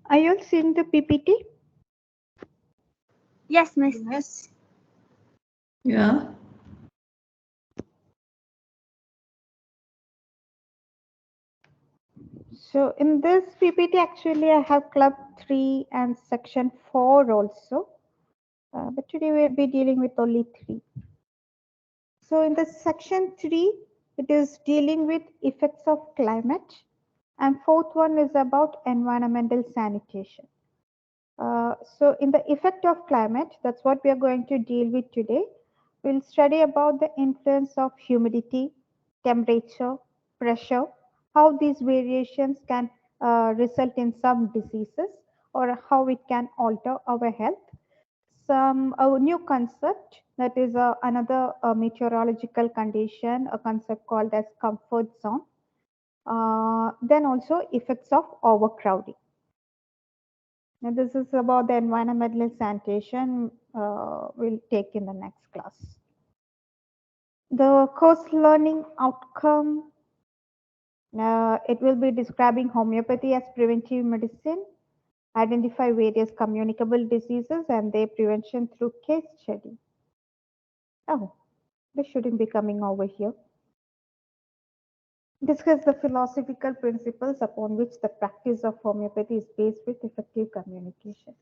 Are you all seeing the PPT? Yes, Miss. Yes. Yeah. So in this PPT, actually, I have Club 3 and Section 4 also. But today we'll be dealing with only 3. So in the Section 3, it is dealing with effects of climate. And fourth one is about environmental sanitation. So in the effect of climate, that's what we are going to deal with today. We'll study about the influence of humidity, temperature, pressure, how these variations can result in some diseases or how it can alter our health. Some a new concept that is another meteorological condition, a concept called as comfort zone. Then also effects of overcrowding. Now, this is about the environmental sanitation we'll take in the next class. The course learning outcome, it will be describing homeopathy as preventive medicine, identify various communicable diseases and their prevention through case study. Oh, this shouldn't be coming over here. Discuss the philosophical principles upon which the practice of homeopathy is based with effective communication.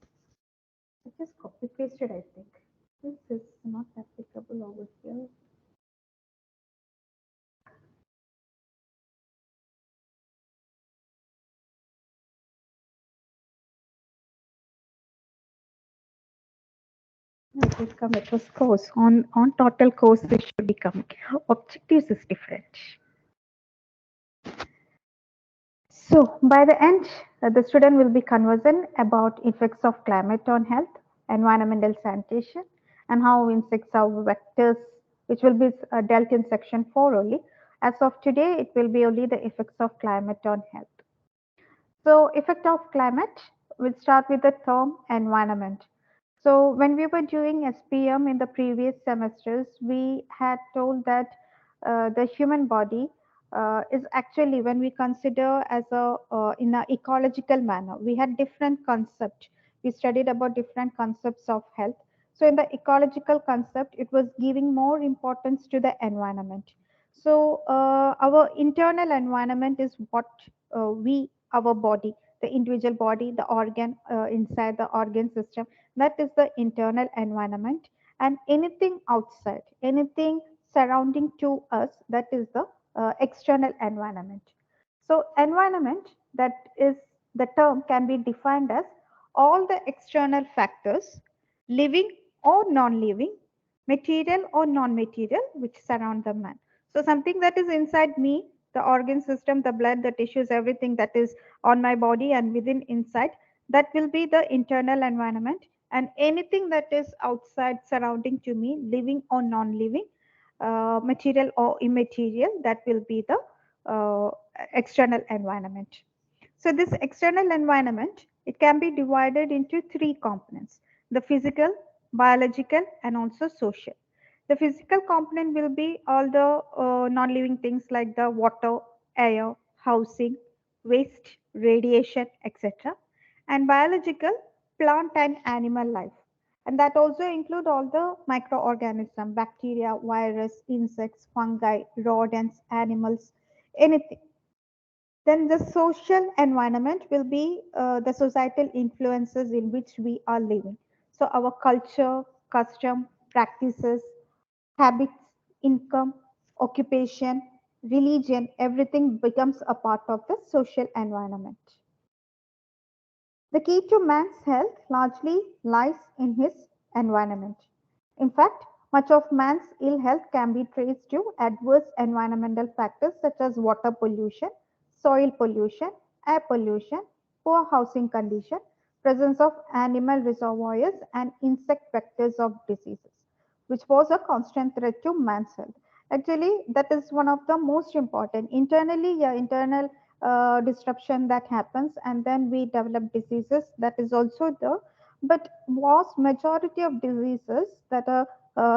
I just copy pasted, I think. This is not applicable over here. It will come across course. On total course, this should be coming. Objectives is different. So by the end, the student will be conversant about effects of climate on health, environmental sanitation, and how insects are vectors, which will be dealt in section 4 only. As of today, it will be only the effects of climate on health. So effect of climate, we'll start with the term environment. So when we were doing SPM in the previous semesters, we had told that the human body is actually when we consider as a in an ecological manner, we had different concepts. We studied about different concepts of health. So in the ecological concept, it was giving more importance to the environment. So our internal environment is what our body, the individual body, the organ inside the organ system, that is the internal environment. And anything outside, anything surrounding to us, that is the external environment. So environment, that is the term can be defined as all the external factors, living or non-living, material or non-material, which surround the man. So something that is inside me, the organ system, the blood, the tissues, everything that is on my body and within inside, that will be the internal environment. And anything that is outside surrounding to me, living or non-living, material or immaterial, that will be the external environment. So this external environment, it can be divided into three components: the physical, biological, and also social. The physical component will be all the non-living things like the water, air, housing, waste, radiation, etc. And biological, plant and animal life. And that also include all the microorganisms, bacteria, virus, insects, fungi, rodents, animals, anything. Then the social environment will be the societal influences in which we are living. So our culture, custom, practices, habits, income, occupation, religion, everything becomes a part of the social environment. The key to man's health largely lies in his environment. In fact, much of man's ill health can be traced to adverse environmental factors such as water pollution, soil pollution, air pollution, poor housing condition, presence of animal reservoirs, and insect vectors of diseases, which pose a constant threat to man's health. Actually, that is one of the most important. Internally, yeah, internal disruption that happens, and then we develop diseases. That is also the, but vast majority of diseases that are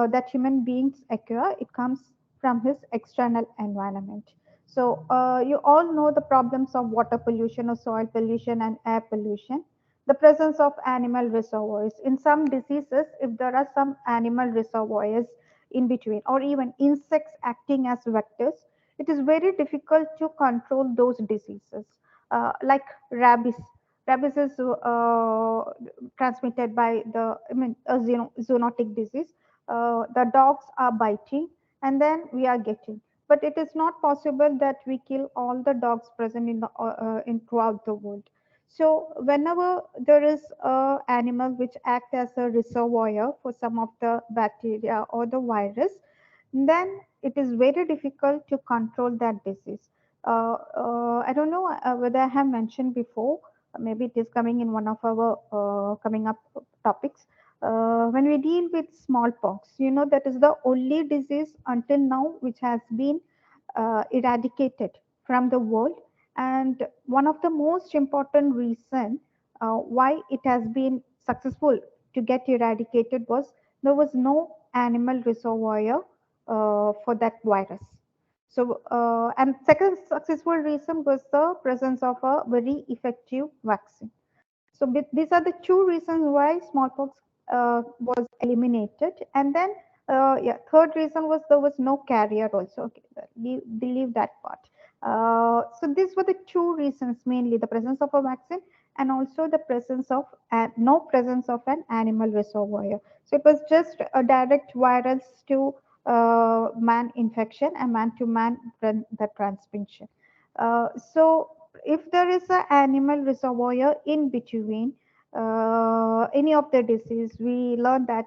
that human beings acquire, it comes from his external environment. So you all know the problems of water pollution or soil pollution and air pollution. The presence of animal reservoirs. In some diseases, if there are some animal reservoirs in between, or even insects acting as vectors, it is very difficult to control those diseases. Like rabies. Rabies is transmitted by a zoonotic disease. The dogs are biting, and then we are getting. But it is not possible that we kill all the dogs present in throughout the world. So whenever there is a animal which act as a reservoir for some of the bacteria or the virus, then it is very difficult to control that disease. I don't know whether I have mentioned before. Maybe it is coming in one of our coming up topics. When we deal with smallpox, that is the only disease until now which has been eradicated from the world. And one of the most important reason why it has been successful to get eradicated was there was no animal reservoir for that virus. So, and second successful reason was the presence of a very effective vaccine. So these are the two reasons why smallpox was eliminated. And then, yeah, third reason was there was no carrier also. Okay, leave that part. So these were the two reasons mainly: the presence of a vaccine and also the presence of no presence of an animal reservoir. So it was just a direct virus to man infection and man to man the transmission. So if there is an animal reservoir in between any of the disease, we learn that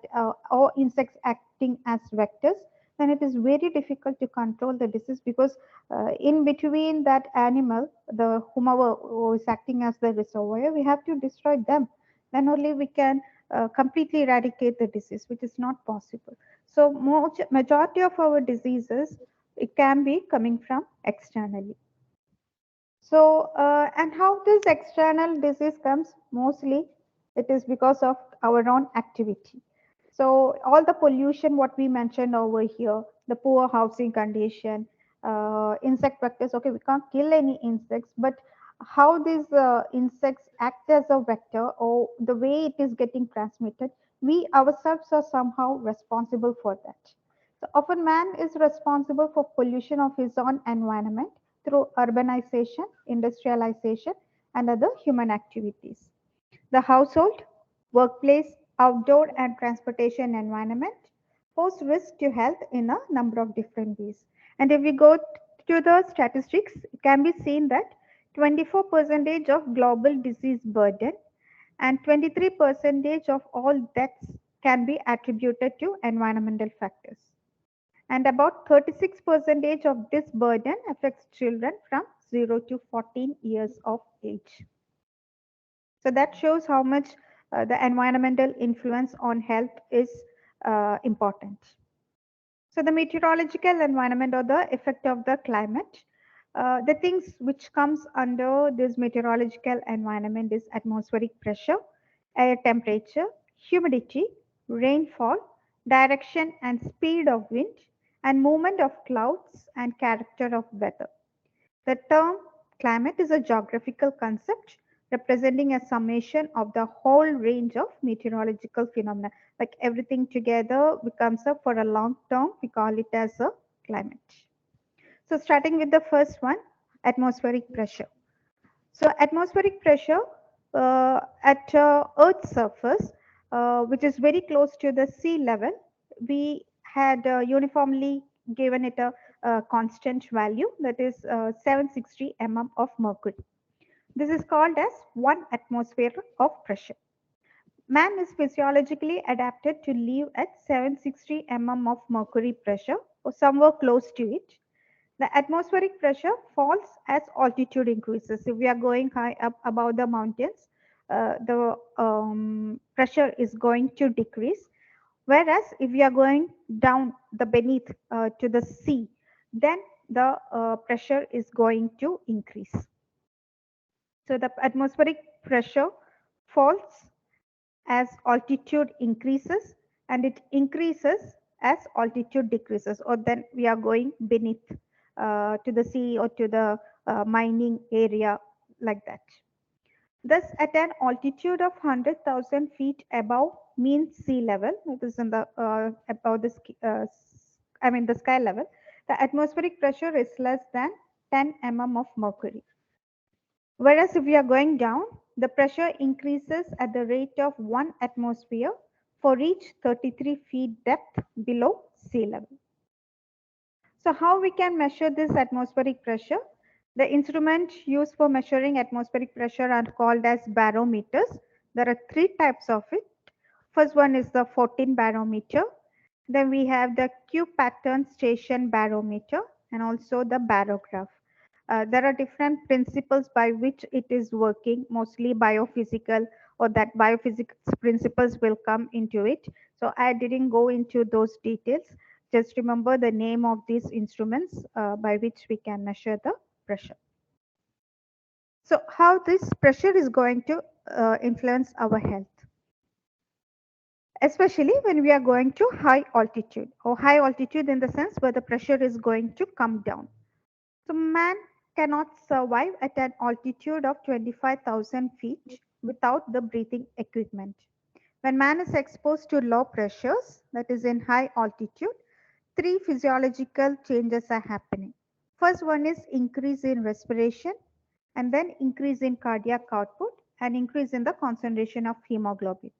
all insects acting as vectors, then it is very difficult to control the disease because in between that animal, the whomever who is acting as the reservoir, we have to destroy them. Then only we can completely eradicate the disease, which is not possible. So majority of our diseases, it can be coming from externally. So, and how this external disease comes? Mostly, it is because of our own activity. So, all the pollution, what we mentioned over here, the poor housing condition, insect vectors. Okay, we can't kill any insects, but how these insects act as a vector or the way it is getting transmitted, we ourselves are somehow responsible for that. So, often man is responsible for pollution of his own environment through urbanization, industrialization, and other human activities. The household, workplace, outdoor, and transportation environment pose risk to health in a number of different ways. And if we go to the statistics, it can be seen that 24% of global disease burden and 23% of all deaths can be attributed to environmental factors. And about 36% of this burden affects children from 0 to 14 years of age. So that shows how much the environmental influence on health is important. So the meteorological environment or the effect of the climate, the things which comes under this meteorological environment is atmospheric pressure, air temperature, humidity, rainfall, direction and speed of wind, and movement of clouds and character of weather. The term climate is a geographical concept representing a summation of the whole range of meteorological phenomena. Like everything together becomes up for a long term, we call it as a climate. So, starting with the first one, atmospheric pressure. So, atmospheric pressure at Earth's surface, which is very close to the sea level, we had uniformly given it a constant value, that is 760 mm of mercury. This is called as 1 atmosphere of pressure. Man is physiologically adapted to live at 760 mm of mercury pressure or somewhere close to it. The atmospheric pressure falls as altitude increases. If we are going high up above the mountains, the pressure is going to decrease. Whereas if we are going down the beneath to the sea, then the pressure is going to increase. So the atmospheric pressure falls as altitude increases and it increases as altitude decreases, or then we are going beneath to the sea or to the mining area, like that. Thus, at an altitude of 100,000 feet above mean sea level, it is in the above the I mean the sky level, the atmospheric pressure is less than 10 mm of mercury. Whereas if we are going down, the pressure increases at the rate of 1 atmosphere for each 33 feet depth below sea level. So how we can measure this atmospheric pressure? The instruments used for measuring atmospheric pressure are called as barometers. There are three types of it. First one is the 14 barometer. Then we have the Q pattern station barometer and also the barograph. There are different principles by which it is working, mostly biophysical, or that biophysics principles will come into it. So I didn't go into those details. Just remember the name of these instruments by which we can measure the pressure. So how this pressure is going to influence our health, especially when we are going to high altitude, or high altitude in the sense where the pressure is going to come down. So man cannot survive at an altitude of 25,000 feet without the breathing equipment. When man is exposed to low pressures, that is in high altitude, three physiological changes are happening. First one is increase in respiration, and then increase in cardiac output, and increase in the concentration of hemoglobin.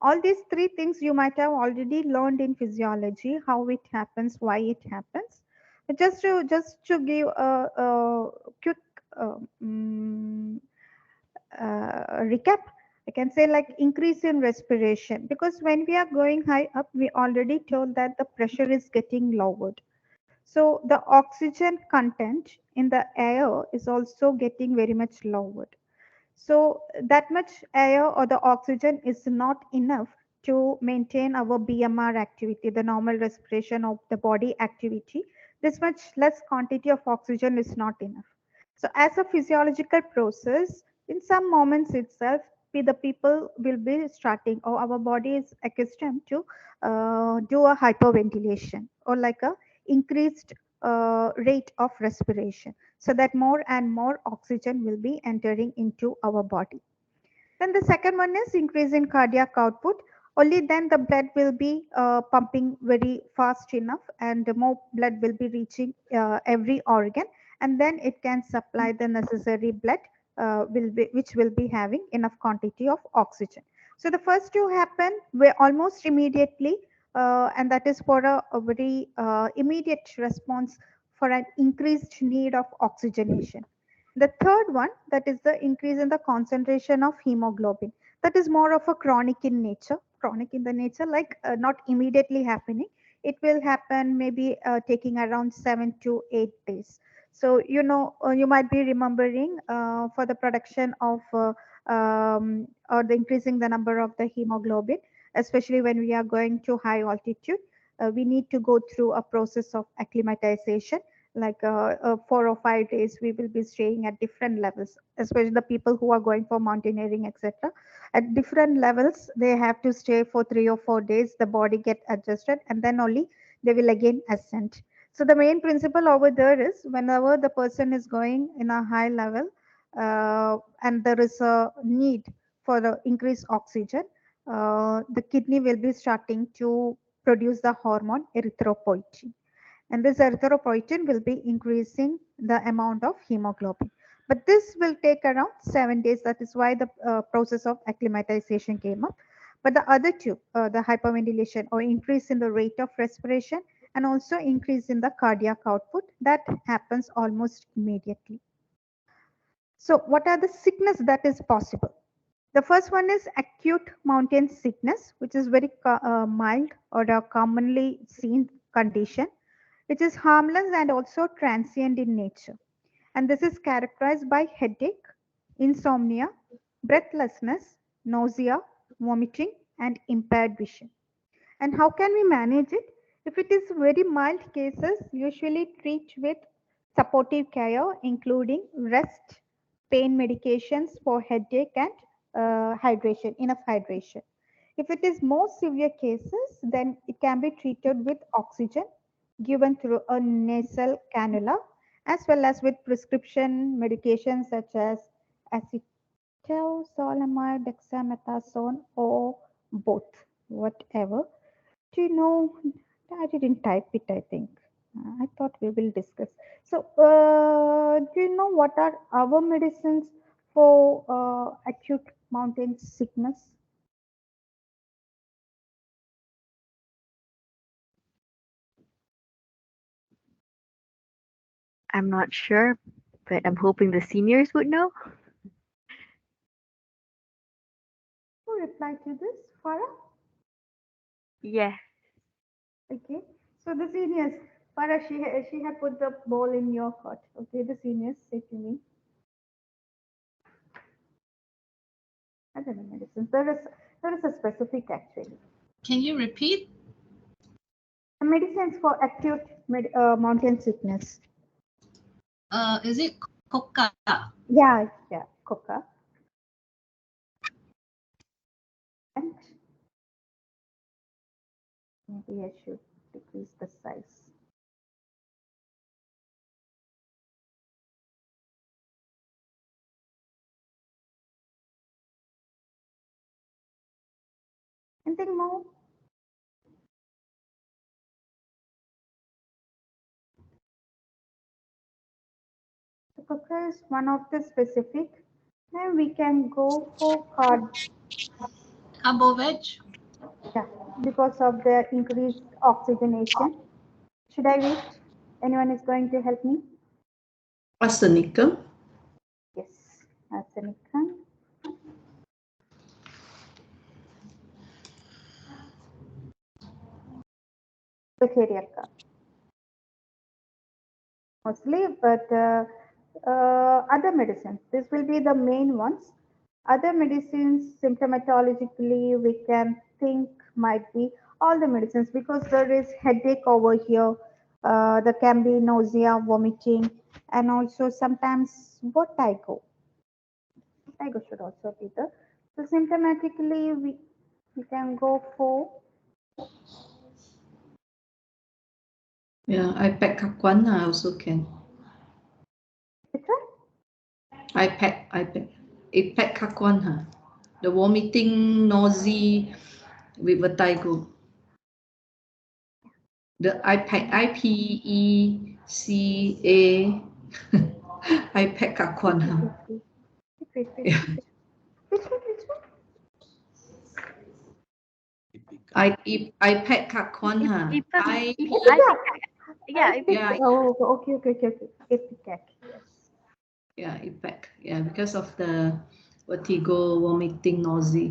All these three things you might have already learned in physiology, how it happens, why it happens. But just to give a quick uh, mm, recap, I can say like increase in respiration, because when we are going high up, we already told that the pressure is getting lowered. So the oxygen content in the air is also getting very much lowered. So that much air or the oxygen is not enough to maintain our BMR activity, the normal respiration of the body activity. This much less quantity of oxygen is not enough. So as a physiological process, in some moments itself, the people will be starting, or our body is accustomed to do a hyperventilation, or like a increased rate of respiration, so that more and more oxygen will be entering into our body. Then the second one is increase in cardiac output. Only then the blood will be pumping very fast enough, and more blood will be reaching every organ, and then it can supply the necessary blood, which will be having enough quantity of oxygen. So the first two happen where almost immediately, and that is for a very immediate response for an increased need of oxygenation. The third one, that is the increase in the concentration of hemoglobin. That is more of a chronic in nature, chronic in the nature, like not immediately happening. It will happen maybe taking around 7 to 8 days. So, you might be remembering for the production of or the increasing the number of the hemoglobin, especially when we are going to high altitude, we need to go through a process of acclimatization, like 4 or 5 days we will be staying at different levels, especially the people who are going for mountaineering, etc. At different levels they have to stay for 3 or 4 days, the body get adjusted, and then only they will again ascend. So the main principle over there is whenever the person is going in a high level, and there is a need for the increased oxygen, the kidney will be starting to produce the hormone erythropoietin, and this erythropoietin will be increasing the amount of hemoglobin. But this will take around 7 days. That is why the process of acclimatization came up. But the other two, the hyperventilation or increase in the rate of respiration, and also increase in the cardiac output, that happens almost immediately. So, what are the sickness that is possible? The first one is acute mountain sickness, which is very mild or a commonly seen condition, which is harmless and also transient in nature. And this is characterized by headache, insomnia, breathlessness, nausea, vomiting, and impaired vision. And how can we manage it? If it is very mild cases, usually treat with supportive care, including rest, pain medications for headache, and hydration, enough hydration. If it is more severe cases, then it can be treated with oxygen given through a nasal cannula, as well as with prescription medications such as Temozolomide, dexamethasone, or both, whatever. Do you know? I didn't type it, I think. I thought we will discuss. So, do you know what are our medicines for acute mountain sickness? I'm not sure, but I'm hoping the seniors would know. Who replied to this? Farah? Yes, Okay. So the seniors, Farah, she had put the ball in your court. Okay, the seniors say to me, other medicines. There is a specific actually. Can you repeat? The medicines for acute mountain sickness. Is it coca? Yeah, yeah, coca. And maybe I should decrease the size. Anything more? The coca is one of the specific. Then we can go for card. Carbo veg? Yeah, because of the increased oxygenation. Should I wait? Anyone is going to help me? Arsenicum. Yes, arsenicum. Bacteria mostly, but other medicines. This will be the main ones. Other medicines, symptomatologically, we can think might be all the medicines because there is headache over here. There can be nausea, vomiting, and also sometimes vertigo. Vertigo should also be there. So symptomatically, we can go for Yeah, I also can. which one? iPad. Ipecacuan, huh? The vomiting, nausea with vertigo. The IPECA. Ipecacuan, huh? Wait. Yeah. Which one? Which one? Ipecacuan, huh? Ipecac. I, I Ipecac. think, yeah, yeah, Oh, okay. Ipecac. Yes. yeah, IPEC. Yeah, because of the vertigo, vomiting, nausea.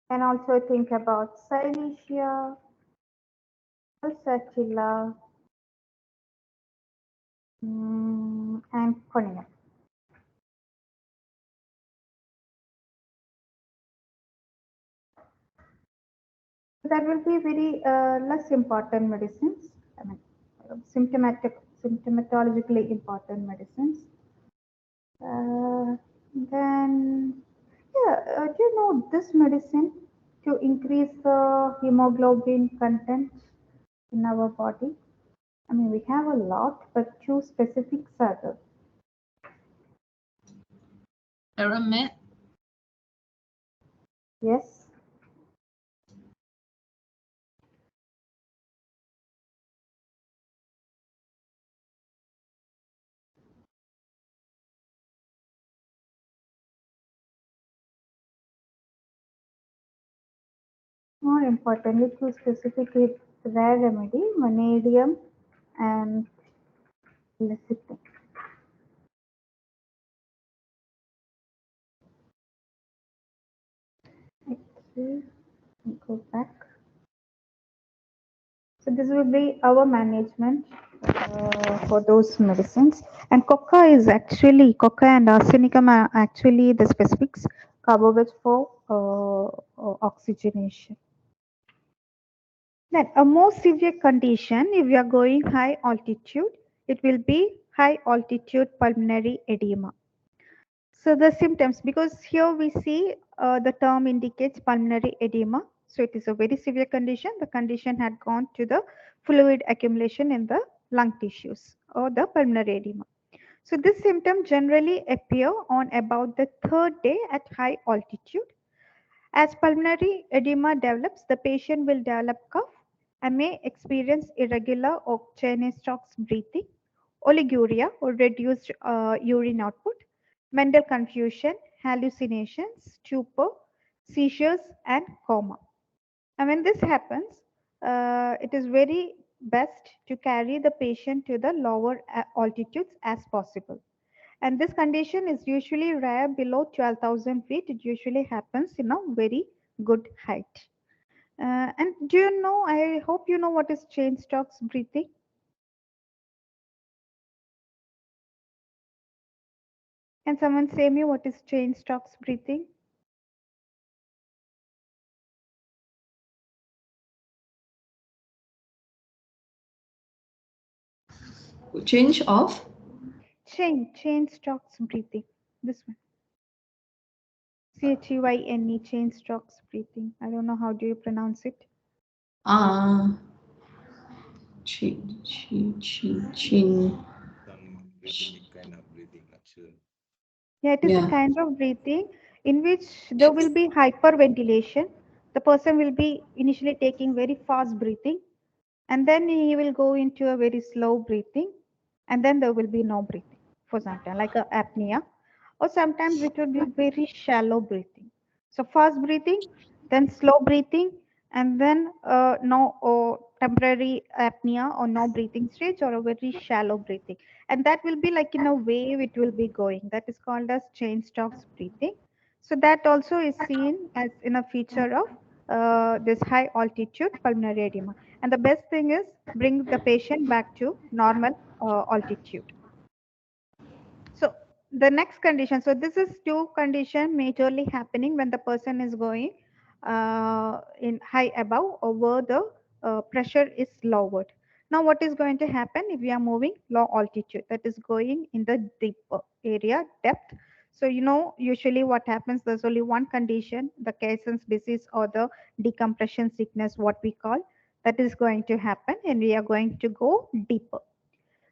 And also think about Silesia, Pulsatilla, and Cornea. That will be very less important medicines. I mean, symptomatologically important medicines. Then, yeah, do you know this medicine to increase the hemoglobin content in our body? I mean, we have a lot, but two specifics are there. Aramet? Yes, more importantly, two specific rare remedy, vanadium and lecithin. Okay, go back. So this will be our management for those medicines. And coca and arsenicum are actually the specifics carbohydrates for oxygenation. Then a more severe condition, if you are going high altitude, it will be high altitude pulmonary edema. So the symptoms, because here we see the term indicates pulmonary edema. So it is a very severe condition. The condition had gone to the fluid accumulation in the lung tissues or the pulmonary edema. So this symptom generally appear on about the third day at high altitude. As pulmonary edema develops, the patient will develop cough and may experience irregular or Cheyne-Stokes breathing, oliguria or reduced urine output, mental confusion, hallucinations, stupor, seizures, and coma. And when this happens, it is very best to carry the patient to the lower altitudes as possible. And this condition is usually rare below 12,000 feet. It usually happens in a very good height. And do you know, I hope you know what is chain stocks breathing. Can someone say me what is chain stocks breathing? Change of Chain stocks breathing. This one. Cheyne, chain stocks breathing. I don't know how do you pronounce it. uh chin chin chin chin. Some rhythmic kind of breathing, not sure. Yeah, it is a Yeah. kind of breathing in which there will be hyperventilation. The person will be initially taking very fast breathing, and then he will go into a very slow breathing, and then there will be no breathing for some time, like a apnea, or sometimes it will be very shallow breathing. So fast breathing, then slow breathing, and then no or temporary apnea or no breathing stage or a very shallow breathing, and that will be like in a wave it will be going. That is called as chain stocks breathing. So that also is seen as in a feature of this high altitude pulmonary edema. And the best thing is bring the patient back to normal altitude. So the next condition, so this is two condition majorly happening when the person is going in high above or where the pressure is lowered. Now what is going to happen if we are moving low altitude, that is going in the deep area depth. So you know usually what happens, there's only one condition, the Caisson's disease or the decompression sickness what we call, that is going to happen and we are going to go deeper.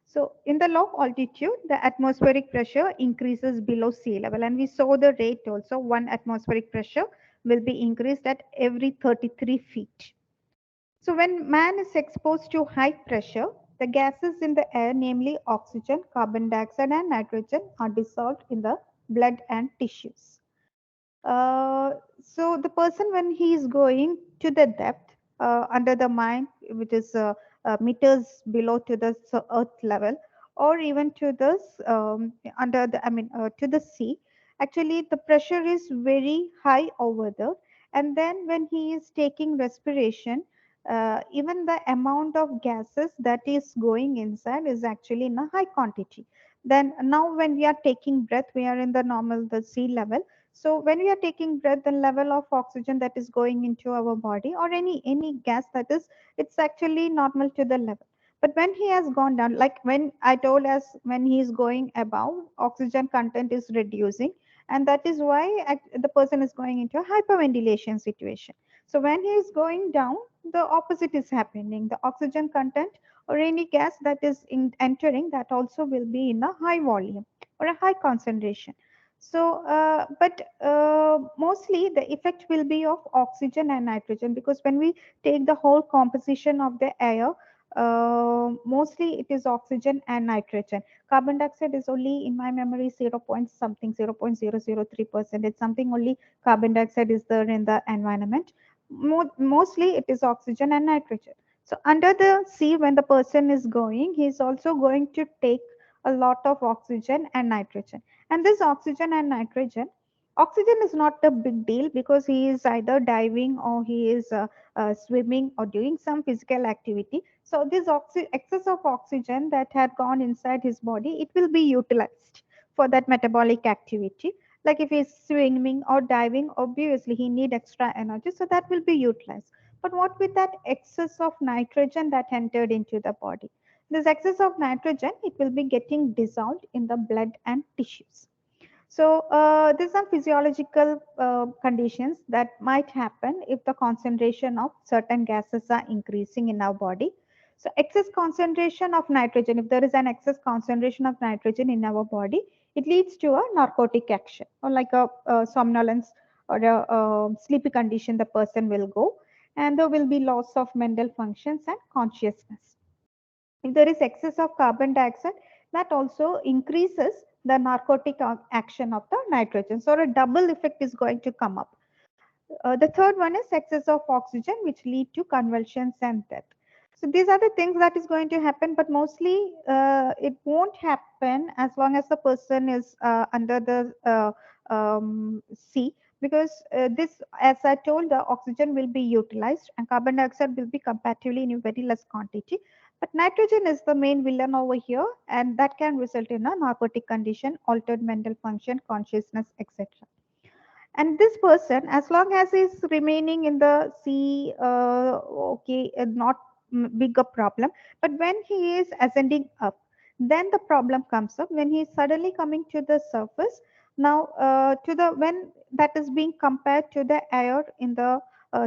So in the low altitude, the atmospheric pressure increases below sea level. And we saw the rate also, one atmospheric pressure will be increased at every 33 feet. So when man is exposed to high pressure, the gases in the air, namely oxygen, carbon dioxide, and nitrogen, are dissolved in the blood and tissues. Uh, so the person when he is going to the depth under the mine, which is meters below to the earth level, or even to the under the to the sea, actually the pressure is very high over there. And then when he is taking respiration, even the amount of gases that is going inside is actually in a high quantity. Then now when we are taking breath, we are in the normal the sea level. So when we are taking breath, the level of oxygen that is going into our body or any gas that is, it's actually normal to the level. But when he has gone down, like when I told us, when he is going above, oxygen content is reducing, and that is why the person is going into a hyperventilation situation. So when he is going down, the opposite is happening. The oxygen content or any gas that is entering, that also will be in a high volume or a high concentration. So, but mostly the effect will be of oxygen and nitrogen, because when we take the whole composition of the air, mostly it is oxygen and nitrogen. Carbon dioxide is only, in my memory, 0 point something, 0.003%. It's something only carbon dioxide is there in the environment. Mostly it is oxygen and nitrogen. So under the sea, when the person is going, he is also going to take a lot of oxygen and nitrogen. And this oxygen and nitrogen, oxygen is not a big deal because he is either diving or he is swimming or doing some physical activity. So this excess of oxygen that had gone inside his body, it will be utilized for that metabolic activity. Like if he's swimming or diving, obviously he need extra energy, so that will be utilized. But what with that excess of nitrogen that entered into the body? This excess of nitrogen, it will be getting dissolved in the blood and tissues. So these are physiological conditions that might happen if the concentration of certain gases are increasing in our body. So excess concentration of nitrogen, if there is an excess concentration of nitrogen in our body, it leads to a narcotic action or like a somnolence or a sleepy condition the person will go, and there will be loss of mental functions and consciousness. If there is excess of carbon dioxide, that also increases the narcotic action of the nitrogen. So a double effect is going to come up. The third one is excess of oxygen, which lead to convulsions and death. So these are the things that is going to happen, but mostly it won't happen as long as the person is under the sea, because this, as I told, the oxygen will be utilized and carbon dioxide will be comparatively in a very less quantity. But nitrogen is the main villain over here, and that can result in a narcotic condition, altered mental function, consciousness, etc. And this person, as long as he's remaining in the sea, okay, not big a problem. But when he is ascending up, then the problem comes up when he is suddenly coming to the surface. Now to the when that is being compared to the air in the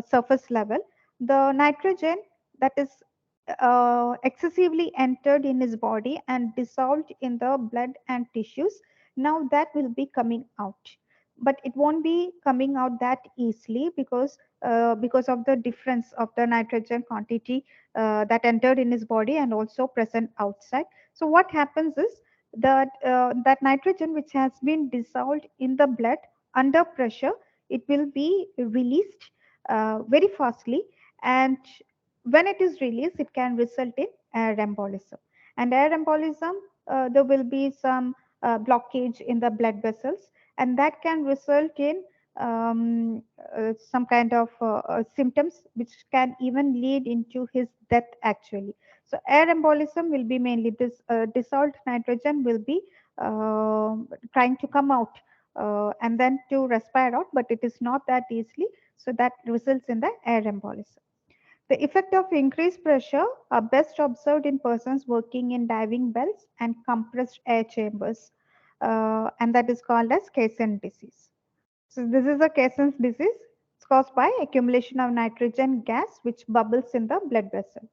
surface level, the nitrogen that is excessively entered in his body and dissolved in the blood and tissues, now that will be coming out, but it won't be coming out that easily because of the difference of the nitrogen quantity that entered in his body and also present outside. So what happens is that that nitrogen which has been dissolved in the blood under pressure, it will be released very fastly, and when it is released it can result in air embolism. And air embolism, there will be some blockage in the blood vessels, and that can result in some kind of symptoms which can even lead into his death actually. So air embolism will be mainly this dissolved nitrogen will be uh, trying to come out and then to respire out, but it is not that easily, so that results in the air embolism. The effect of increased pressure are best observed in persons working in diving belts and compressed air chambers, and that is called as Caisson disease. So this is a Caisson's disease. It's caused by accumulation of nitrogen gas which bubbles in the blood vessel,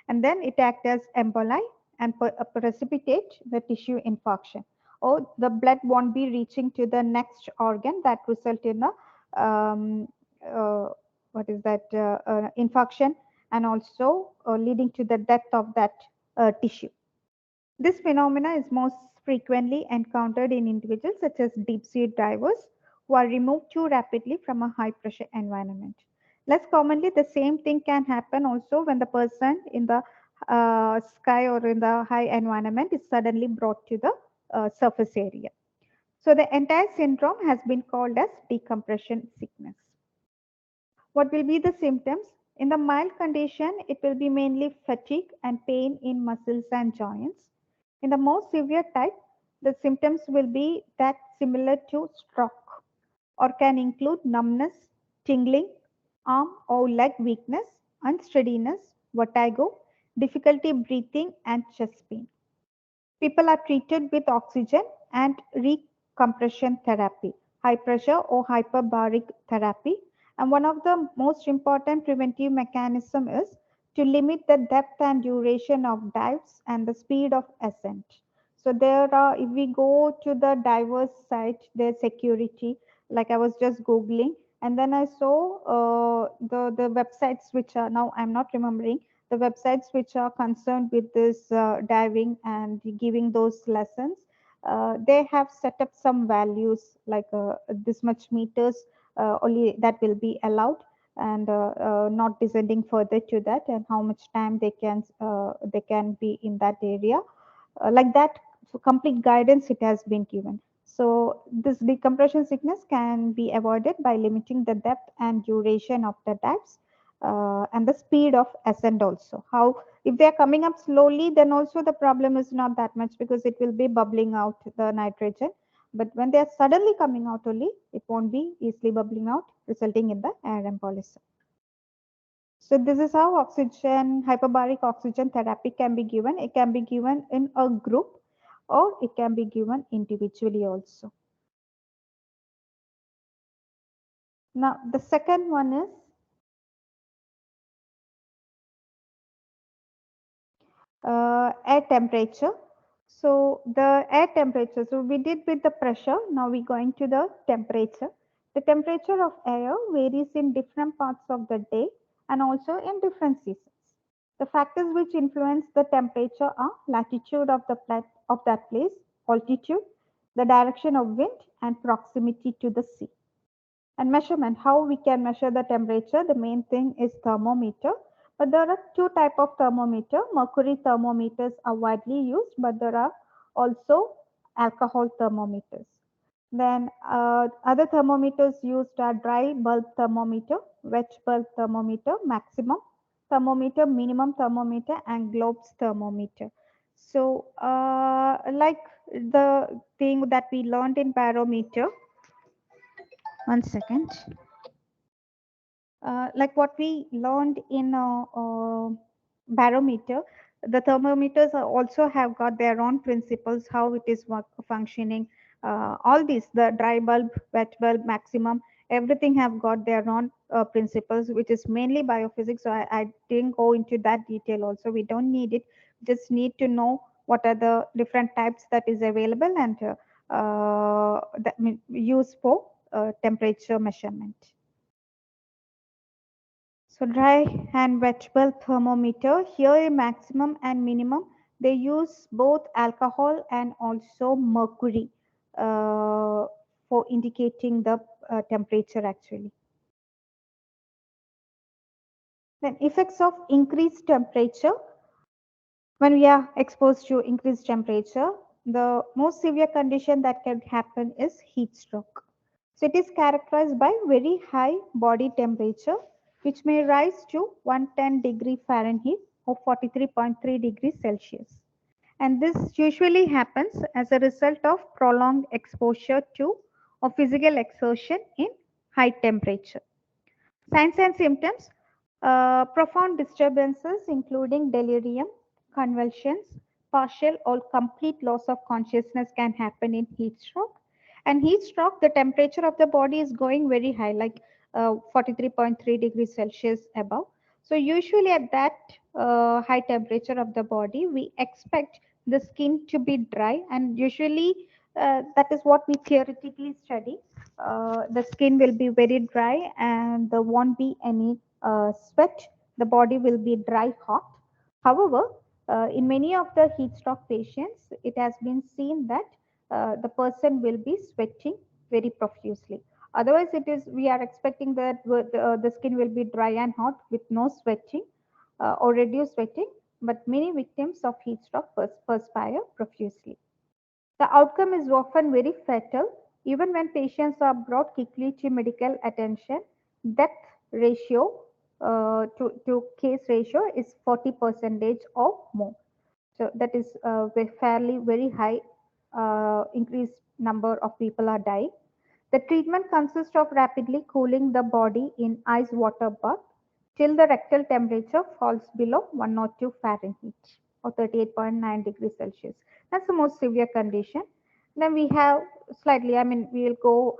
and then it acts as emboli and precipitate the tissue infarction. Or the blood won't be reaching to the next organ, that result in a uh, what is that infarction, and also leading to the death of that tissue. This phenomena is most frequently encountered in individuals such as deep sea divers who are removed too rapidly from a high pressure environment. Less commonly, the same thing can happen also when the person in the sky or in the high environment is suddenly brought to the surface area. So the entire syndrome has been called as decompression sickness. What will be the symptoms? In the mild condition, it will be mainly fatigue and pain in muscles and joints. In the more severe type, the symptoms will be that similar to stroke or can include numbness, tingling, arm or leg weakness, unsteadiness, vertigo, difficulty breathing, and chest pain. People are treated with oxygen and recompression therapy, high pressure or hyperbaric therapy. And one of the most important preventive mechanism is to limit the depth and duration of dives and the speed of ascent. So there are, if we go to the divers site, their security, like I was just Googling, and then I saw the websites which are now I'm not remembering the websites which are concerned with this diving and giving those lessons. They have set up some values like this much meters only that will be allowed, and not descending further to that, and how much time they can be in that area, like that. So complete guidance it has been given. So this decompression sickness can be avoided by limiting the depth and duration of the dives, and the speed of ascent also. How, if they are coming up slowly, then also the problem is not that much because it will be bubbling out the nitrogen. But when they are suddenly coming out only, it won't be easily bubbling out, resulting in the air embolism. So this is how oxygen, hyperbaric oxygen therapy can be given. It can be given in a group or it can be given individually also. Now the second one is Air temperature. So the air temperature, so we did with the pressure, now we going to the temperature. The temperature of air varies in different parts of the day and also in different seasons. The factors which influence the temperature are latitude of the of that place, altitude, the direction of wind, and proximity to the sea. And measurement, how we can measure the temperature, the main thing is thermometer. But there are two type of thermometer. Mercury thermometers are widely used, but there are also alcohol thermometers. Then other thermometers used are dry bulb thermometer, wet bulb thermometer, maximum thermometer, minimum thermometer, and globes thermometer. So like the thing that we learned in barometer, one second. Like what we learned in barometer, the thermometers also have got their own principles, how it is functioning. All these, the dry bulb, wet bulb, maximum, everything have got their own principles, which is mainly biophysics. So I didn't go into that detail also. We don't need it. Just need to know what are the different types that is available and that used for temperature measurement. So dry and wet bulb thermometer, here a maximum and minimum, they use both alcohol and also mercury for indicating the temperature actually. Then effects of increased temperature. When we are exposed to increased temperature, the most severe condition that can happen is heat stroke. So it is characterized by very high body temperature, which may rise to 110 degree Fahrenheit or 43.3 degrees Celsius. And this usually happens as a result of prolonged exposure to or physical exertion in high temperature. Signs and symptoms, profound disturbances including delirium, convulsions, partial or complete loss of consciousness can happen in heat stroke. And heat stroke, the temperature of the body is going very high, like 43.3 degrees Celsius above. So usually at that high temperature of the body, we expect the skin to be dry, and usually that is what we theoretically study. The skin will be very dry and there won't be any sweat. The body will be dry hot. However, in many of the heat stroke patients, it has been seen that the person will be sweating very profusely. Otherwise, it is we are expecting that the skin will be dry and hot with no sweating or reduced sweating. But many victims of heat stroke perspire profusely. The outcome is often very fatal. Even when patients are brought quickly to medical attention, death ratio to case ratio is 40 percentage or more. So that is fairly very high increased number of people are dying. The treatment consists of rapidly cooling the body in ice water bath till the rectal temperature falls below 102 Fahrenheit or 38.9 degrees Celsius. That's the most severe condition. Then we have slightly, I mean, we will go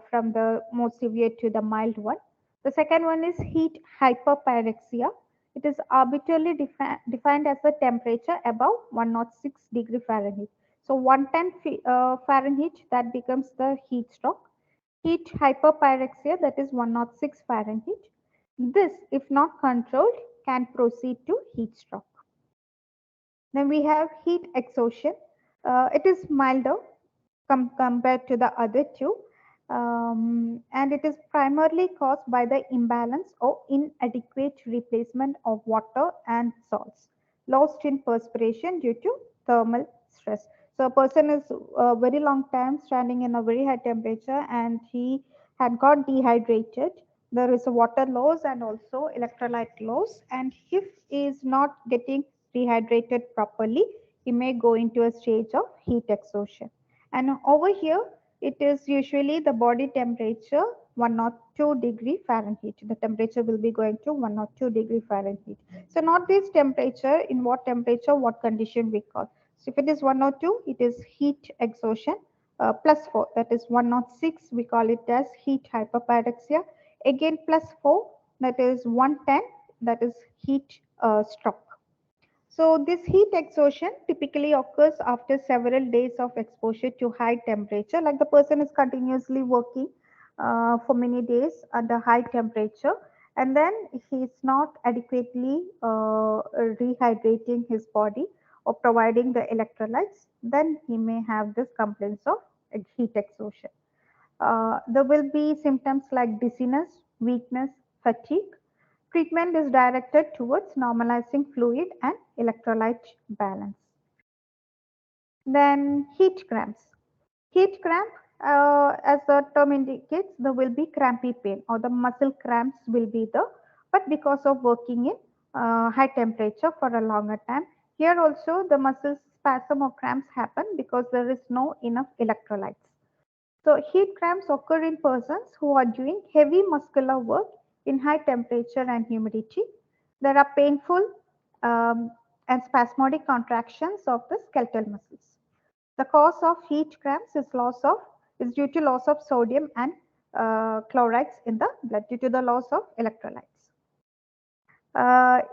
from the most severe to the mild one. The second one is heat hyperpyrexia. It is arbitrarily defined as a temperature above 106 degree Fahrenheit. So 110 Fahrenheit, that becomes the heat stroke. Heat hyperpyrexia, that is 106 Fahrenheit. This, if not controlled, can proceed to heat stroke. Then we have heat exhaustion. It is milder compared to the other two. And it is primarily caused by the imbalance or inadequate replacement of water and salts lost in perspiration due to thermal stress. So a person is a very long time standing in a very high temperature and he had got dehydrated. There is a water loss and also electrolyte loss, and if he is not getting dehydrated properly, he may go into a stage of heat exhaustion. And over here, it is usually the body temperature 102 degree Fahrenheit. The temperature will be going to 102 degree Fahrenheit. So not this temperature, in what temperature, what condition we call. So if it is 102, it is heat exhaustion. Plus 4, that is 106, we call it as heat hyperpyrexia. Again plus 4, that is 110, that is heat stroke. So this heat exhaustion typically occurs after several days of exposure to high temperature, like the person is continuously working for many days under high temperature, and then he is not adequately rehydrating his body or providing the electrolytes, then he may have this complaints of heat exhaustion. There will be symptoms like dizziness, weakness, fatigue. Treatment is directed towards normalizing fluid and electrolyte balance. Then heat cramps. Heat cramp, as the term indicates, there will be crampy pain or the muscle cramps will be the, but because of working in high temperature for a longer time. Here also the muscle spasm or cramps happen because there is no enough electrolytes. So heat cramps occur in persons who are doing heavy muscular work in high temperature and humidity. There are painful um, and spasmodic contractions of the skeletal muscles. The cause of heat cramps is due to loss of sodium and chlorides in the blood due to the loss of electrolytes.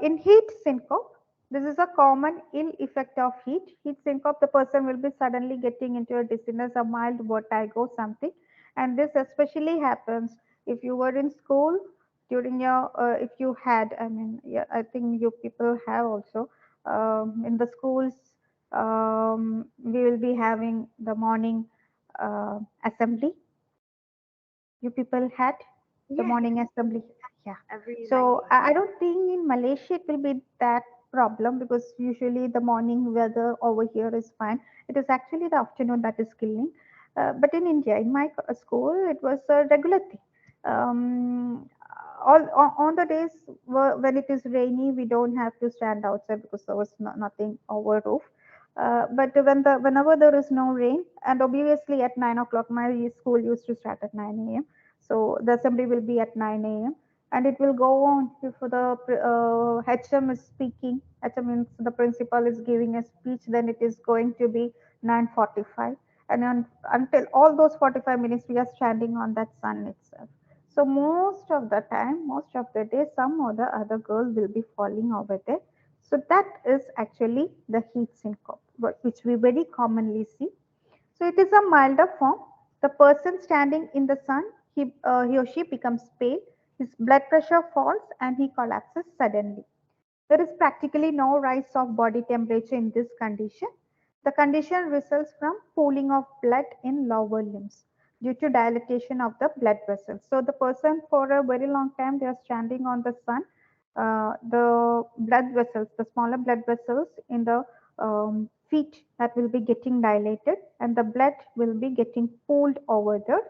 In heat syncope, this is a common ill effect of heat. Heat syncope, the person will be suddenly getting into a dizziness, a mild vertigo, something. And this especially happens if you were in school during your, if you had, I mean, yeah, I think you people have also, in the schools, we will be having the morning assembly. You people had the Yes, morning assembly. Yeah. every So 9 I don't think in Malaysia it will be that problem because usually the morning weather over here is fine. It is actually the afternoon that is killing. But in India, in my school, it was a regular thing. On the days when it is rainy, we don't have to stand outside because there was nothing over roof. But whenever there is no rain, and obviously at 9 o'clock, my school used to start at 9 a.m. So the assembly will be at 9 a.m. and it will go on if the HM is speaking. HM means the principal is giving a speech, then it is going to be 9:45, and until all those 45 minutes we are standing on that sun itself. So most of the time, most of the day, some or the other girl will be falling over there. So that is actually the heat syncope, which we very commonly see. So it is a milder form. The person standing in the sun, he or she becomes pale, his blood pressure falls, and he collapses suddenly. There is practically no rise of body temperature in this condition. The condition results from pooling of blood in lower limbs due to dilatation of the blood vessels. So the person for a very long time they are standing on the sun. The blood vessels, the smaller blood vessels in the feet that will be getting dilated and the blood will be getting pooled over there,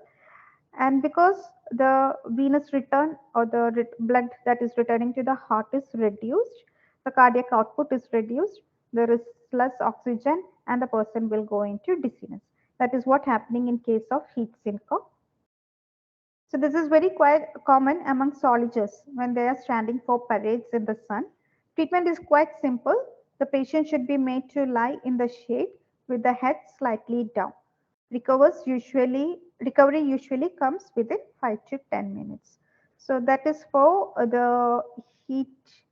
and because the venous return or the blood that is returning to the heart is reduced, the cardiac output is reduced, there is less oxygen, and the person will go into dizziness. That is what happening in case of heat syncope. So this is very quite common among soldiers when they are standing for parades in the sun. Treatment is quite simple. The patient should be made to lie in the shade with the head slightly down. Recovery usually comes within 5 to 10 minutes. So that is for the heat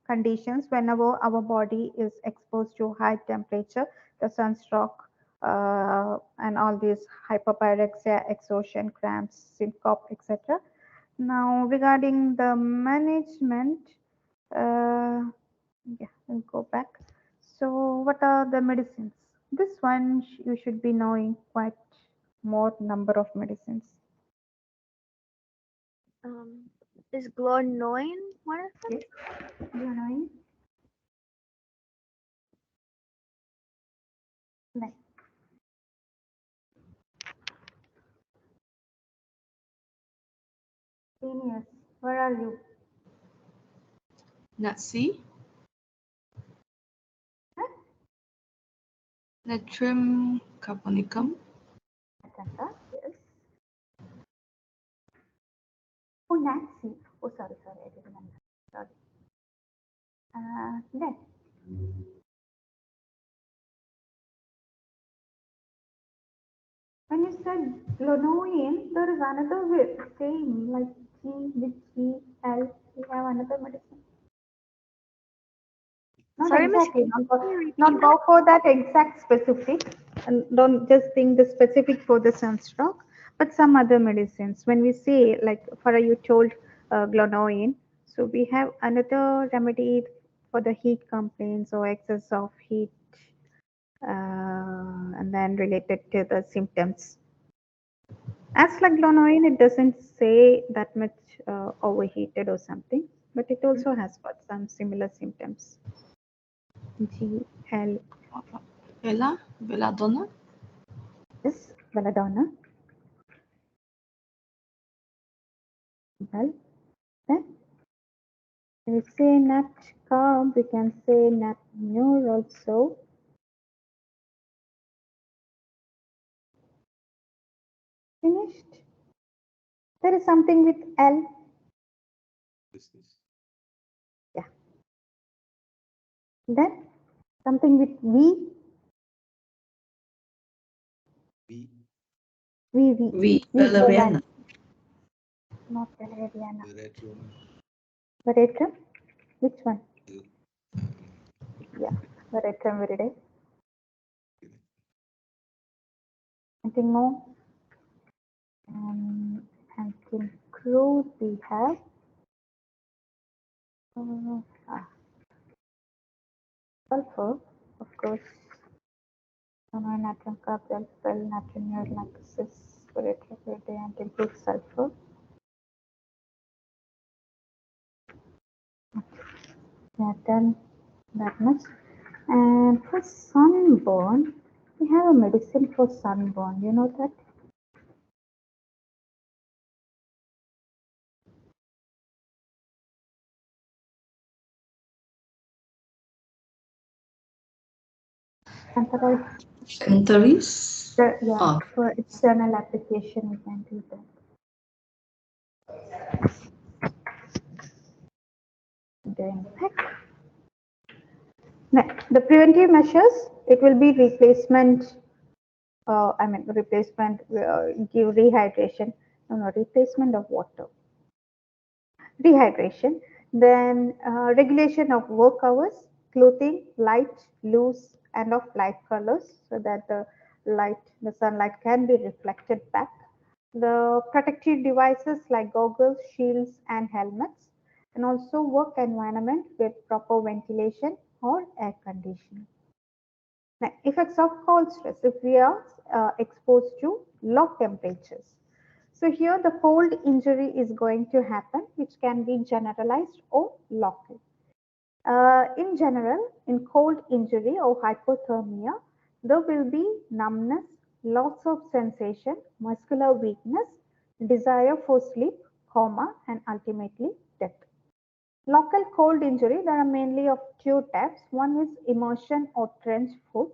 conditions whenever our body is exposed to high temperature, the sunstroke, and all these hyperpyrexia, exhaustion, cramps, syncope, etc. Now, regarding the management, uh, yeah, we'll go back. So, what are the medicines? This one you should be knowing quite more number of medicines. is Glornoin one of them? Yes, you are knowing like seniors. Where are you? Natsi, Huh? Natrium carbonicum, Atanta, yes. Oh, Nancy. Oh, sorry, I didn't remember. Sorry. Then when you said Glonoin, there is another way, same like G with G L. We have another medicine. Not Sorry, Miss, exactly, can you repeat not that? go for that exact specific, and don't just think the specific for the sunstroke, but some other medicines. When we say, like, for you told glonoine, so we have another remedy for the heat complaints or excess of heat, and then related to the symptoms. As like glonoine, it doesn't say that much overheated or something, but it also has got some similar symptoms. GL Bella, belladonna, is belladonna. Well, then we say nat carb, we can say nat mure also. Finished. There is something with L. Business. Yeah. Then something with V. B. V, V. We V for van. Valeriana. Not Valeriana. Veratrum. Veratrum. Which one? Um, Yeah. Veratrum viridae. Anything more? And conclude we have ah, sulfur, of course, natrium carbonyl, natrium urinalysis, respiratory and include sulfur. We have done that much. And for sunburn, we have a medicine for sunburn. You know that? Antaroid, Antares. yeah, Oh, for external application, we can do that. Then the preventive measures, it will be replacement, replacement, give rehydration, no, replacement of water, dehydration, then regulation of work hours, clothing, light, loose, and of light colors, so that the sunlight can be reflected back. The protective devices like goggles, shields, and helmets, and also work environment with proper ventilation or air conditioning. Now, effects of cold stress if we are exposed to low temperatures. So here the cold injury is going to happen, which can be generalized or local. In general, in cold injury or hypothermia, there will be numbness, loss of sensation, muscular weakness, desire for sleep, coma, and ultimately death. Local cold injury, there are mainly of two types. One is immersion or trench foot,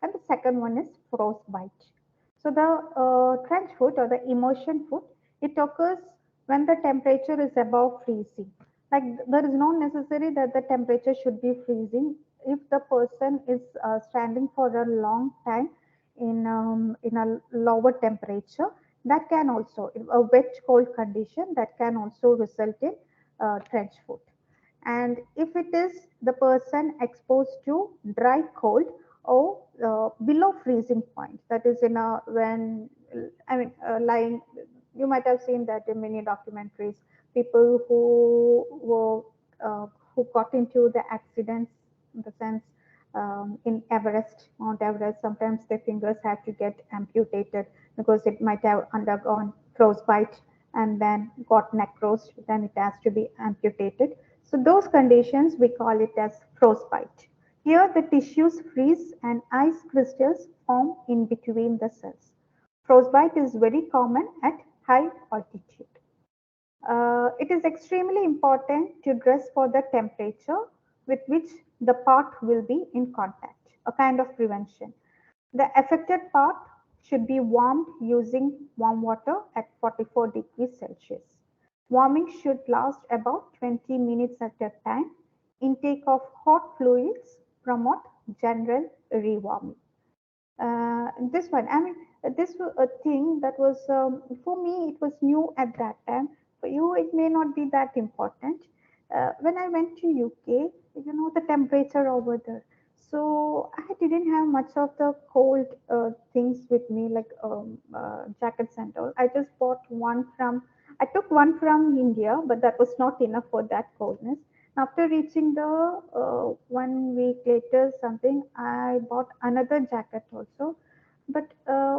and the second one is frostbite. So the trench foot or the immersion foot, it occurs when the temperature is above freezing. Like there is no necessary that the temperature should be freezing. If the person is standing for a long time in a lower temperature, that can also a wet cold condition that can also result in trench foot. And if it is the person exposed to dry cold or below freezing point, that is in a when lying, you might have seen that in many documentaries, people who were who got into the accidents, in the sense in Everest, Mount Everest, sometimes their fingers have to get amputated because it might have undergone frostbite and then got necrosed, then it has to be amputated. So those conditions, we call it as frostbite. Here the tissues freeze and ice crystals form in between the cells. Frostbite is very common at high altitude. It is extremely important to dress for the temperature with which the part will be in contact, a kind of prevention. The affected part should be warmed using warm water at 44 degrees Celsius. Warming should last about 20 minutes at a time. Intake of hot fluids promote general rewarming. This one, this was a thing that was for me, it was new at that time. For you, it may not be that important. when I went to UK, the temperature over there. So I didn't have much of the cold things with me, like jackets and all. I just bought one from. I took one from India, but that was not enough for that coldness. After reaching the 1 week later, something I bought another jacket also. But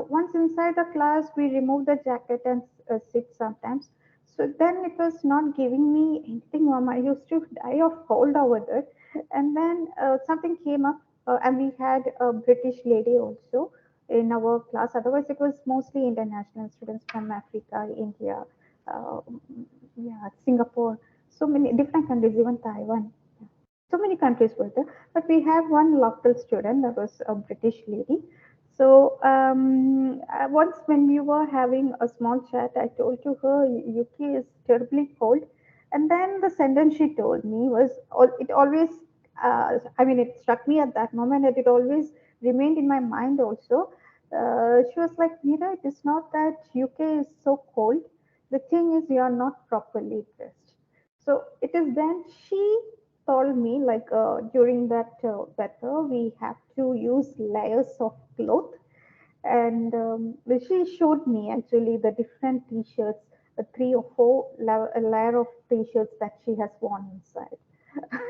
once inside the class, we remove the jacket and sit sometimes. So then it was not giving me anything warm. I used to die of cold over there. And then something came up, and we had a British lady also in our class. Otherwise, it was mostly international students from Africa, India, uh, yeah, Singapore, so many different countries, even Taiwan. So many countries were there, but we have one local student that was a British lady. So once when we were having a small chat, I told to her UK is terribly cold, and then the sentence she told me was it always. I mean, it struck me at that moment, and it always remained in my mind also. She was like, Mira, it is not that UK is so cold. The thing is, you are not properly dressed. So it is then she told me like during that weather we have to use layers of cloth, and she showed me actually the different t-shirts, three or four layer of t-shirts that she has worn inside.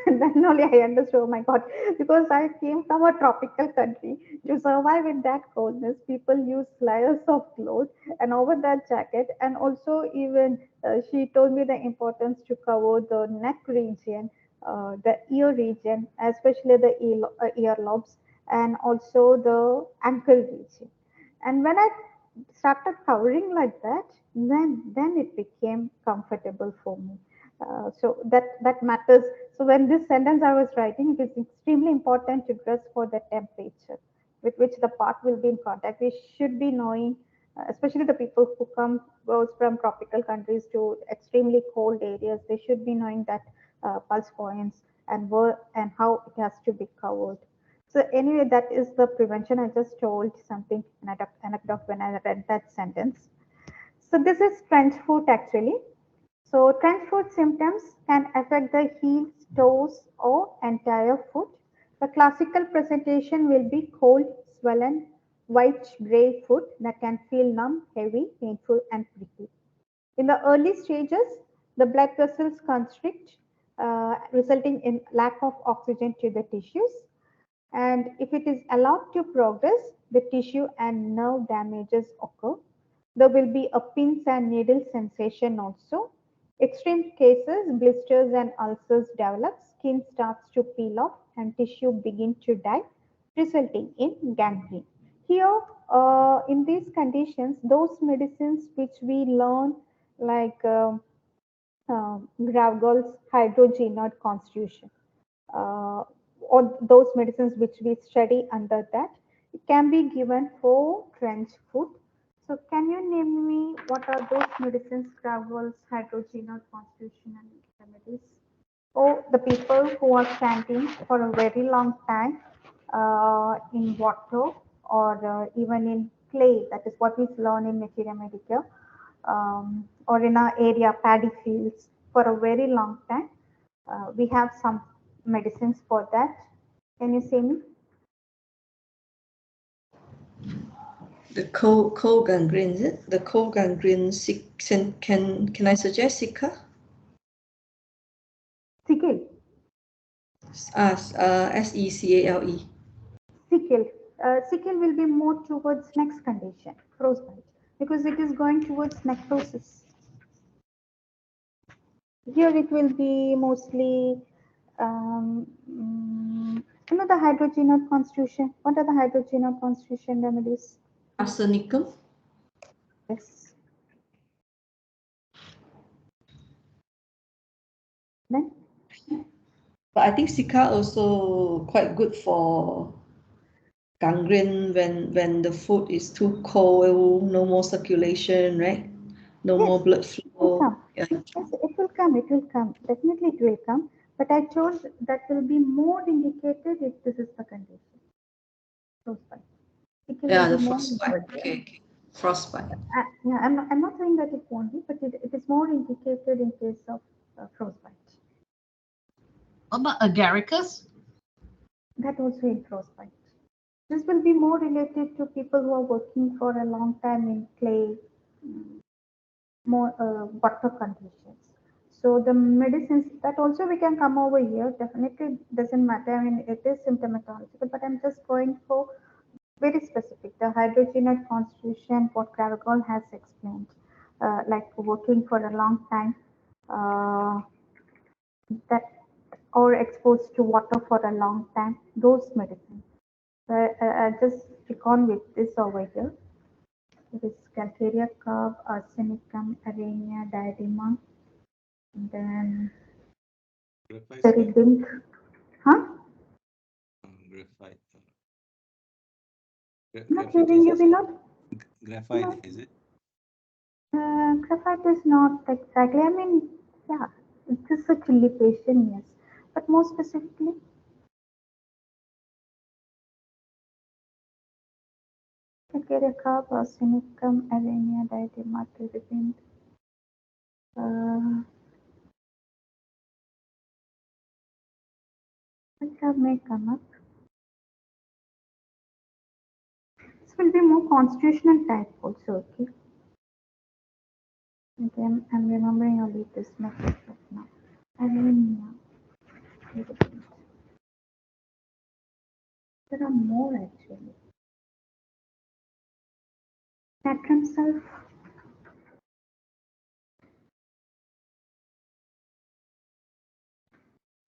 And then only I understood, oh my God, because I came from a tropical country. To survive in that coldness, people use layers of clothes and over that jacket. And also, even she told me the importance to cover the neck region, the ear region, especially the earlobes, and also the ankle region. And when I started covering like that, then it became comfortable for me. So that matters. So when this sentence I was writing, it is extremely important to dress for the temperature with which the part will be in contact. We should be knowing, especially the people who goes from tropical countries to extremely cold areas, they should be knowing that pulse points and where and how it has to be covered. So anyway, that is the prevention. I just told something anecdote when I read that sentence. So this is trench foot actually. So trench foot symptoms can affect the heels, toes, or entire foot. The classical presentation will be cold, swollen, white gray foot that can feel numb, heavy, painful, and prickly. In the early stages, the blood vessels constrict, resulting in lack of oxygen to the tissues. And if it is allowed to progress, the tissue and nerve damages occur. There will be a pins and needle sensation also. Extreme cases, blisters and ulcers develop, skin starts to peel off, and tissue begin to die, resulting in gangrene. Here, in these conditions, those medicines which we learn, like Gravgol's hydrogenate constitution, uh, or those medicines which we study under that, it can be given for trench foot. So can you name me what are those medicines, Gravgol's hydrogenate constitution and remedies? Or the people who are standing for a very long time in water or even in clay, that is what we learn in Materia Medica, or in our area paddy fields for a very long time. We have some medicines for that. Can you say me? The cold gangrene, is it? The cold gangrene, can I suggest Sika? Sickle. SECALE. Sickle. Sickle will be more towards next condition, frostbite, because it is going towards necrosis. Here it will be mostly, the hydrogenate constitution. What are the hydrogenate constitution remedies? Arsenicum. Yes. Then But I think Sika also quite good for gangrene when the food is too cold, no more circulation, right? No yes, more blood it will flow. come. Yeah. Yes, it will come. It will come. Definitely, it will come. But I told that will be more indicated if this is the condition. Frostbite. Sickle will Yeah, be the more frostbite. indicated. Okay, okay. Frostbite. Yeah, I'm not saying that it won't be, but it is more indicated in case of frostbite. What about agaricus? That also in frostbite. This will be more related to people who are working for a long time in clay, more water conditions. So the medicines that also we can come over here. Definitely doesn't matter. I mean, it is symptomatological, but I'm just going for very specific. The hydrogenate constitution, what Clavicle has explained, like working for a long time, that or exposed to water for a long time, those medicines. I just stick on with this over here. It is Calcarea carb, arsenicum, arenia, diadema, then Graphite is not terebinth. Huh? graphite. Not Graphite hearing is you, Vinod? graphite, No. is it? Graphite is not exactly. I mean, yeah, it is a chili patient, yes. But more specifically, Calcarea carb, arsenicum, arenia, diadema, terebinth. Which have may come up. This will be more constitutional type also, okay? Again, I'm remembering only this method right now. Arenia. There are more actually. Natrum sulf.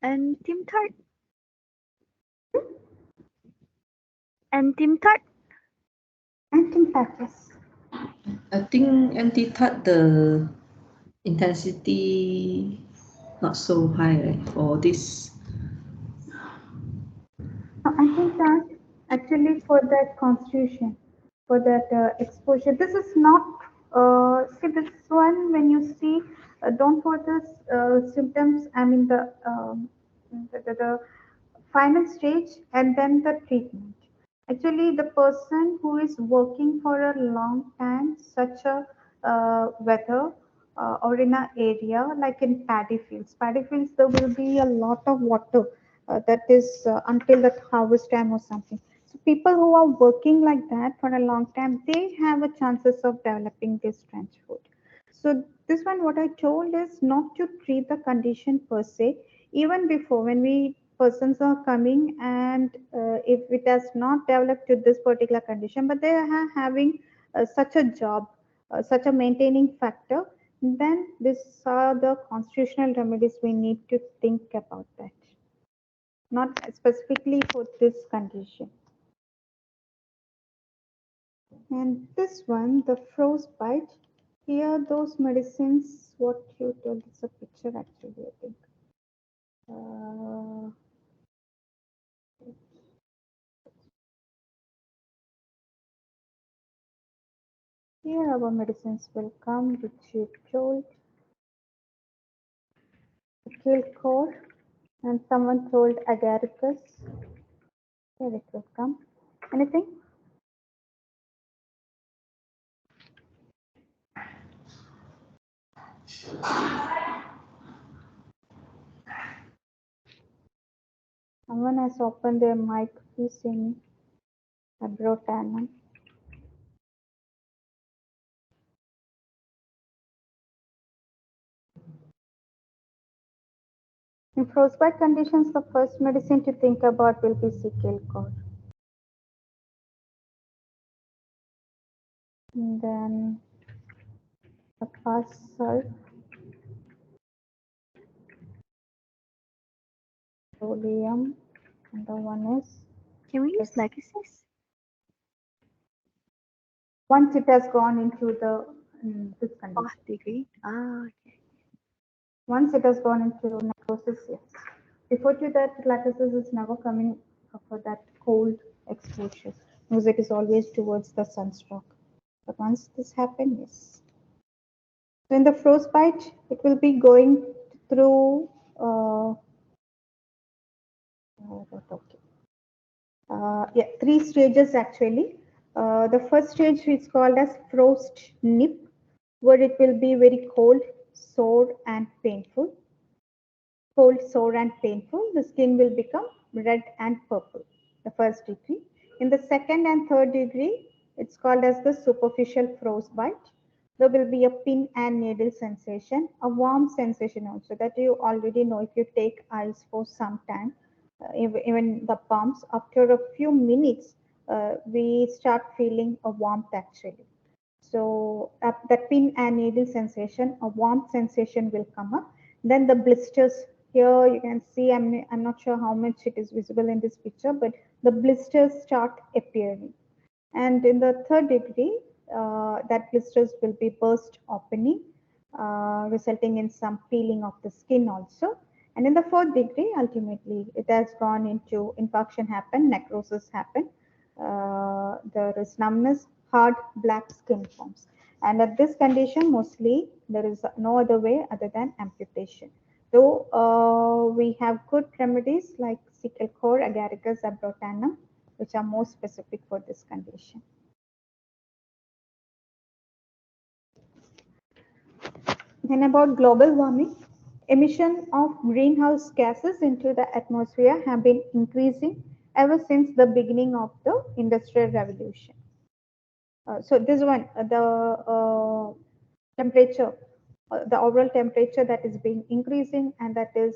And Tim Tart. And Tim Tart. Antimpathus. I think anti-tut the intensity not so high, right, for this. No, antimpath actually for that constitution, for that exposure. This is not, see this one when you see, don't for this symptoms, I mean the final stage and then the treatment. Actually, the person who is working for a long time, such a weather or in an area like in paddy fields, there will be a lot of water that is until the harvest time or something. So people who are working like that for a long time, they have a chances of developing this trench foot. So this one, what I told is not to treat the condition per se. Even before, when we persons are coming and if it has not developed to this particular condition, but they are having such a job, such a maintaining factor, then these are the constitutional remedies we need to think about that, not specifically for this condition. And this one, the frostbite, here those medicines, what you told, it's a picture actually, I think. Uh, Here our medicines will come, which you told, kill core, and someone told agaricus. Here it will come. Anything? Someone has opened their mic, please see me. Abrotanum. In frostbite conditions, the first medicine to think about will be sickle core. And then the past sulf, oleum, and the one is Can we use yes. legacies? Once it has gone into the this condition. Fourth degree. Ah, okay. Once it has gone into necrosis, yes. Before to that, lattices is never coming for that cold exposure because it is always towards the sunstroke. But once this happens, yes. So in the frostbite, it will be going through. Okay. Yeah, three stages actually. The first stage is called as frost nip, where it will be very cold, sore, and painful. cold, sore, and painful. The skin will become red and purple, the first degree. In the second and third degree, it's called as the superficial frostbite. There will be a pin and needle sensation, a warm sensation also that you already know if you take ice for some time, even the palms, after a few minutes, we start feeling a warmth actually. So that pin and needle sensation, a warm sensation will come up. Then the blisters, here you can see, I'm not sure how much it is visible in this picture, but the blisters start appearing. And in the third degree, that blisters will be burst opening, resulting in some peeling of the skin also. And in the fourth degree, ultimately, it has gone into infarction happen, necrosis happen. There is numbness, hard black skin forms. And at this condition, mostly there is no other way other than amputation. Though we have good remedies like cecal core, agaricus, abrotanum, which are more specific for this condition. Then about global warming, emission of greenhouse gases into the atmosphere have been increasing ever since the beginning of the industrial revolution. So this one, temperature, the overall temperature that is being increasing and that is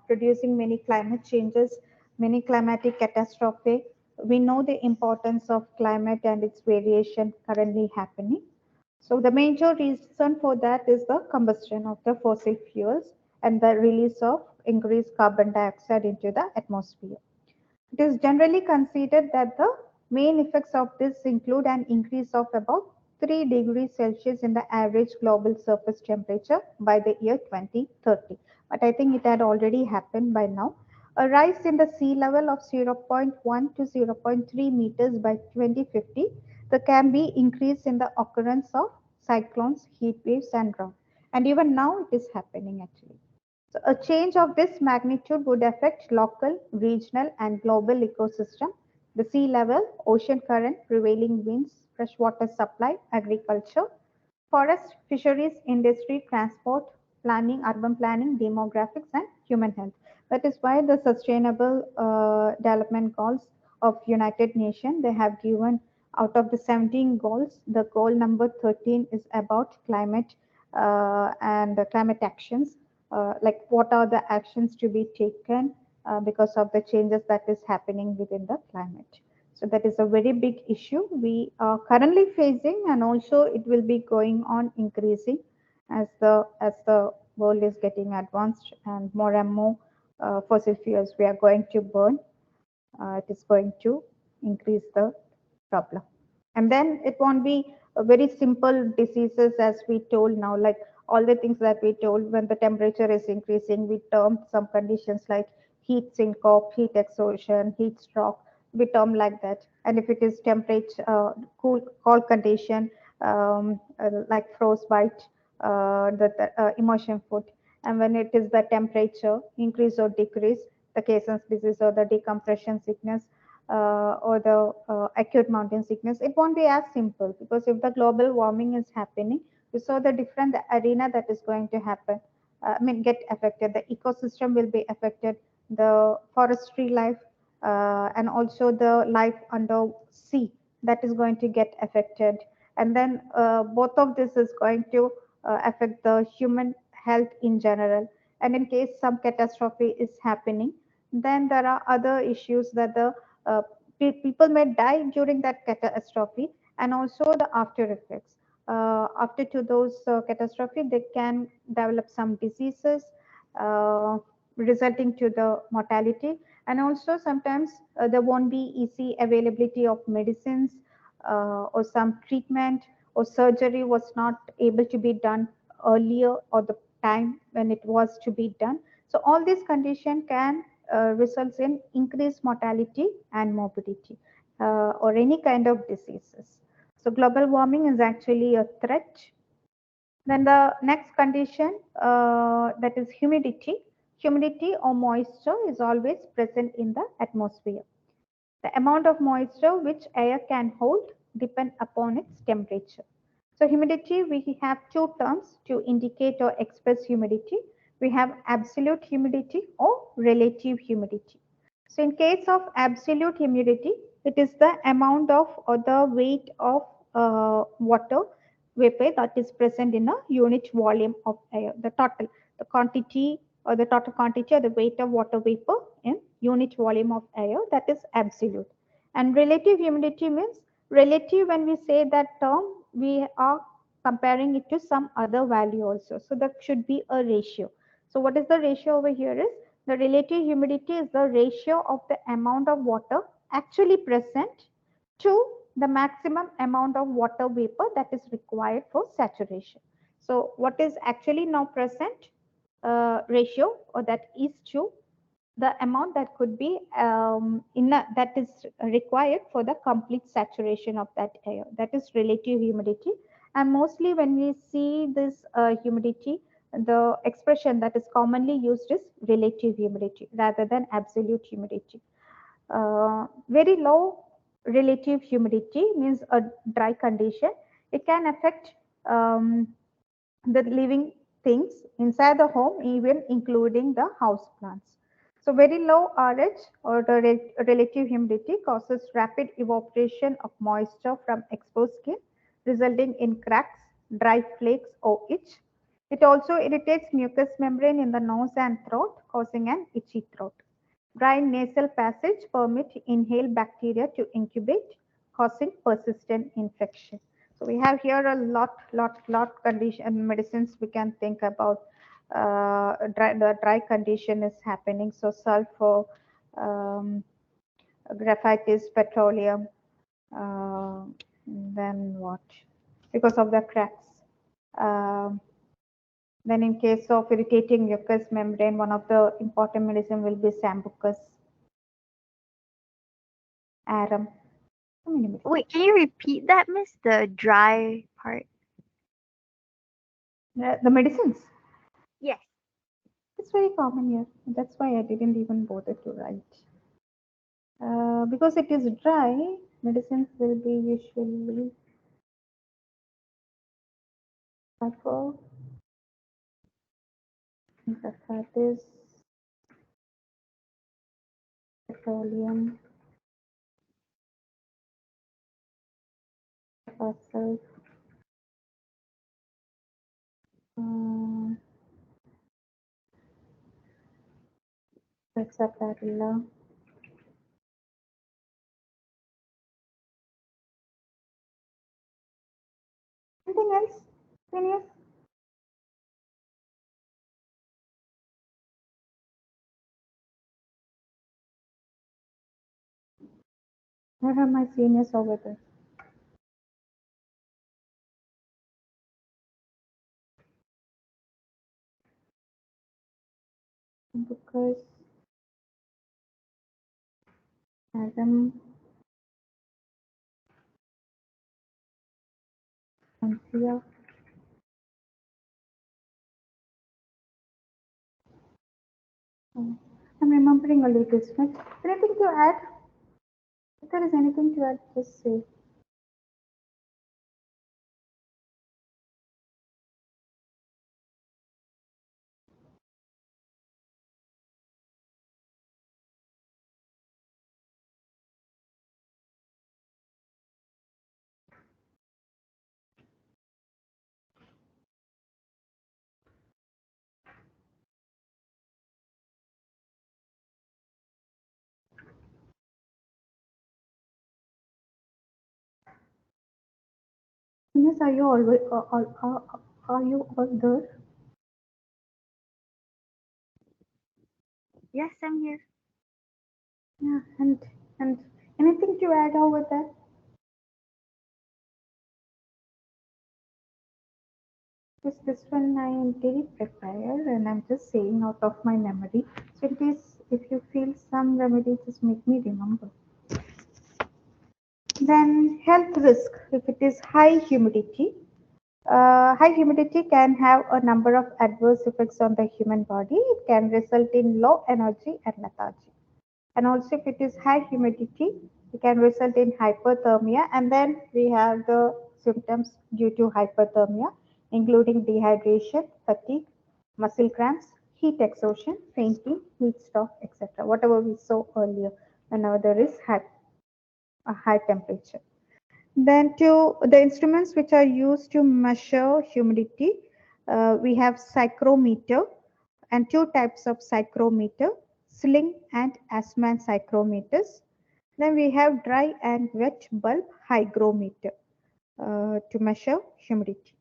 producing many climate changes, many climatic catastrophe. We know the importance of climate and its variation currently happening. So the major reason for that is the combustion of the fossil fuels and the release of increased carbon dioxide into the atmosphere. It is generally considered that the main effects of this include an increase of about 3 degrees Celsius in the average global surface temperature by the year 2030. But I think it had already happened by now. A rise in the sea level of zero point 0.1 to zero point 0.3 meters by 2050. There can be increase in the occurrence of cyclones, heat waves, and drought. And even now it is happening actually. So a change of this magnitude would affect local, regional, and global ecosystem, the sea level, ocean current, prevailing winds, freshwater supply, agriculture, forest, fisheries, industry, transport, planning, urban planning, demographics, and human health. That is why the Sustainable Development Goals of United Nations, they have given out of the 17 goals, the goal number 13 is about climate and climate actions. Like what are the actions to be taken because of the changes that is happening within the climate. So that is a very big issue we are currently facing, and also it will be going on increasing as the world is getting advanced and more fossil fuels we are going to burn. It is going to increase the problem. And then it won't be a very simple diseases as we told now, like all the things that we told when the temperature is increasing, we term some conditions like heat syncope, heat exhaustion, heat stroke, we term like that. And if it is temperature, cool, cold condition, like frostbite, the immersion foot. And when it is the temperature increase or decrease, the Cason's disease or the decompression sickness, or the acute mountain sickness, it won't be as simple because if the global warming is happening, we saw the different arena that is going to happen. I mean, get affected. The ecosystem will be affected, the forestry life, and also the life under sea that is going to get affected. And then both of this is going to affect the human health in general. And in case some catastrophe is happening, then there are other issues that the uh, people may die during that catastrophe and also the after effects. After to those catastrophe, they can develop some diseases resulting to the mortality, and also sometimes there won't be easy availability of medicines or some treatment or surgery was not able to be done earlier or the time when it was to be done. So all these conditions can results in increased mortality and morbidity or any kind of diseases. So global warming is actually a threat. Then the next condition that is humidity. Humidity or moisture is always present in the atmosphere. The amount of moisture which air can hold depend upon its temperature. So humidity, we have two terms to indicate or express humidity. We have absolute humidity or relative humidity. So in case of absolute humidity, it is the amount of or the weight of water vapor that is present in a unit volume of air. The quantity or the total quantity or the weight of water vapor in unit volume of air, that is absolute. And relative humidity means relative, when we say that term, we are comparing it to some other value also. So that should be a ratio. So what is the ratio over here is the relative humidity is the ratio of the amount of water actually present to the maximum amount of water vapor that is required for saturation. So what is actually now present ratio, or that is to the amount that could be that is required for the complete saturation of that air, that is relative humidity. And mostly when we see this humidity, the expression that is commonly used is relative humidity rather than absolute humidity. Very low relative humidity means a dry condition. It can affect um, the living things inside the home, even including the house plants. So very low RH or the relative humidity causes rapid evaporation of moisture from exposed skin, resulting in cracks, dry flakes, or itch. It also irritates mucous membrane in the nose and throat, causing an itchy throat. Dry nasal passage permit inhaled bacteria to incubate, causing persistent infection. So we have here a lot condition medicines we can think about. The dry condition is happening. So sulfur, um, graphite, petroleum. Uh, then what? Because of the cracks. Um, then in case of irritating mucous membrane, one of the important medicine will be sambucus, arum. So many medicines. Wait, can you repeat that, Miss? The dry part? The medicines. Yes. It's very common here. That's why I didn't even bother to write. Because it is dry, medicines will be usually sulfur, graphitis, petroleum, fossil, um, hexaparilla. Anything else? Phineas? Where are my seniors over there? Because Adam, Anthea. Oh, I'm remembering a little bit. Anything to add? If there is anything to add, just say. Phineas, are you always are you all there? Yes, I'm here. Yeah, and anything to add over there? Because this one I did prepare and I'm just saying out of my memory. So in case if you feel some remedy, just make me remember. Then health risk. If it is high humidity can have a number of adverse effects on the human body. It can result in low energy and lethargy. And also if it is high humidity, it can result in hyperthermia. And then we have the symptoms due to hyperthermia, including dehydration, fatigue, muscle cramps, heat exhaustion, fainting, heat stroke, etc. Whatever we saw earlier, whenever there is a high temperature. Then the instruments which are used to measure humidity, we have psychrometer and two types of psychrometer, sling and Assmann psychrometers. Then we have dry and wet bulb hygrometer to measure humidity.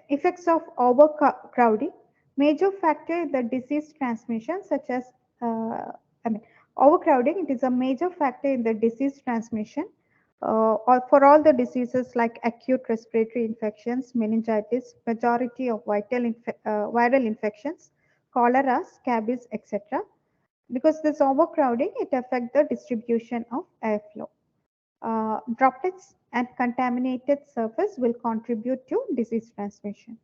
Effects of overcrowding, major factor in the disease transmission, such as I mean, overcrowding. It is a major factor in the disease transmission, or for all the diseases like acute respiratory infections, meningitis, majority of viral infections, cholera, scabies, etc. Because this overcrowding, it affects the distribution of airflow. Droplets and contaminated surface will contribute to disease transmission.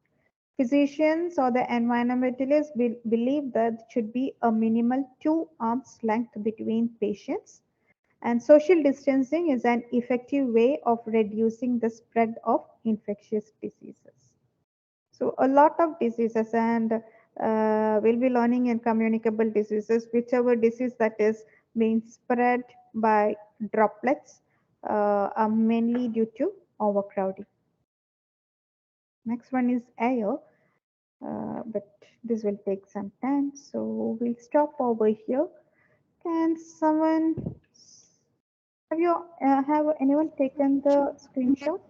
Physicians or the environmentalists will believe that there should be a minimal 2 arms length between patients, and social distancing is an effective way of reducing the spread of infectious diseases. So a lot of diseases, and we'll be learning in communicable diseases, whichever disease that is being spread by droplets are mainly due to overcrowding. Next one is air, but this will take some time, so we'll stop over here. Can someone, have anyone taken the screenshot?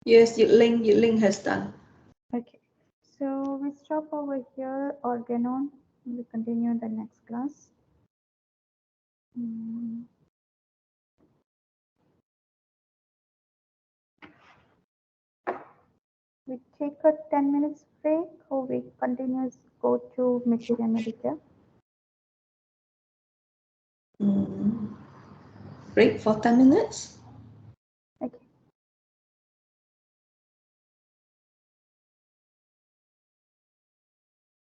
Yes, Yitling has done. Okay, so we stop over here. Organon, we continue in the next class. We take a 10 minutes break, or we continue go to material editor. Break for 10 minutes.